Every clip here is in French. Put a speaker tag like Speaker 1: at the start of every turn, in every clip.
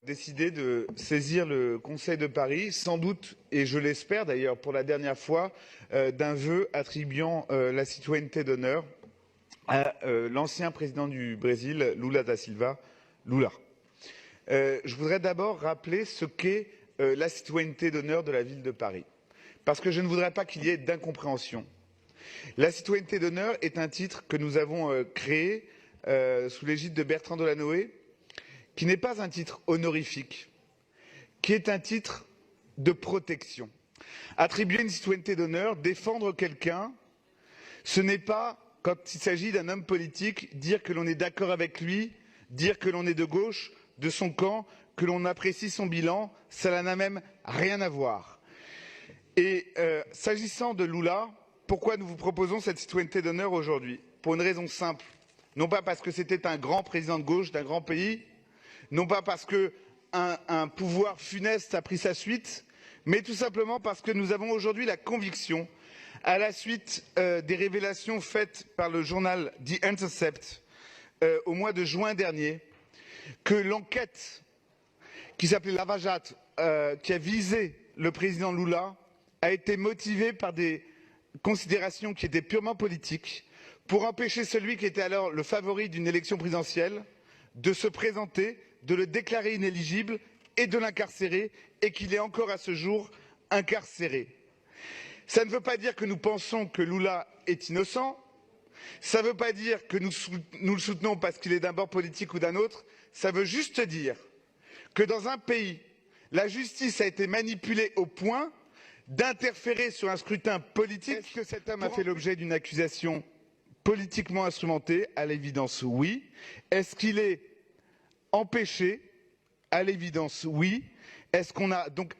Speaker 1: décidé de saisir le Conseil de Paris, sans doute, et je l'espère d'ailleurs pour la dernière fois, d'un vœu attribuant la citoyenneté d'honneur à l'ancien président du Brésil, Lula da Silva, Lula. Je voudrais d'abord rappeler ce qu'est la citoyenneté d'honneur de la ville de Paris, parce que je ne voudrais pas qu'il y ait d'incompréhension. La citoyenneté d'honneur est un titre que nous avons créé sous l'égide de Bertrand Delanoë, qui n'est pas un titre honorifique, qui est un titre de protection. Attribuer une citoyenneté d'honneur, défendre quelqu'un, ce n'est pas, quand il s'agit d'un homme politique, dire que l'on est d'accord avec lui, dire que l'on est de gauche, de son camp, que l'on apprécie son bilan, cela n'a même rien à voir. Et s'agissant de Lula, pourquoi nous vous proposons cette citoyenneté d'honneur aujourd'hui? Pour une raison simple. Non pas parce que c'était un grand président de gauche d'un grand pays, non pas parce qu'un pouvoir funeste a pris sa suite, mais tout simplement parce que nous avons aujourd'hui la conviction, à la suite des révélations faites par le journal The Intercept au mois de juin dernier, que l'enquête qui s'appelait Lava Jato, qui a visé le président Lula, a été motivée par des considérations qui étaient purement politiques, pour empêcher celui qui était alors le favori d'une élection présidentielle de se présenter, de le déclarer inéligible et de l'incarcérer, et qu'il est encore à ce jour incarcéré. Ça ne veut pas dire que nous pensons que Lula est innocent, ça ne veut pas dire que nous le soutenons parce qu'il est d'un bord politique ou d'un autre, ça veut juste dire que dans un pays, la justice a été manipulée au point d'interférer sur un scrutin politique. Est-ce que cet homme a fait l'objet d'une accusation politiquement instrumentée? À l'évidence, oui. Est-ce qu'il est empêché? À l'évidence, oui. Est-ce qu'on a donc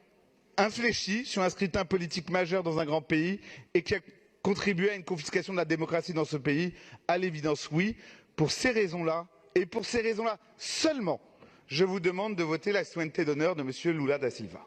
Speaker 1: infléchi sur un scrutin politique majeur dans un grand pays et qui a contribué à une confiscation de la démocratie dans ce pays? À l'évidence, oui. Pour ces raisons-là, et pour ces raisons-là seulement, je vous demande de voter la citoyenneté d'honneur de M. Lula da Silva.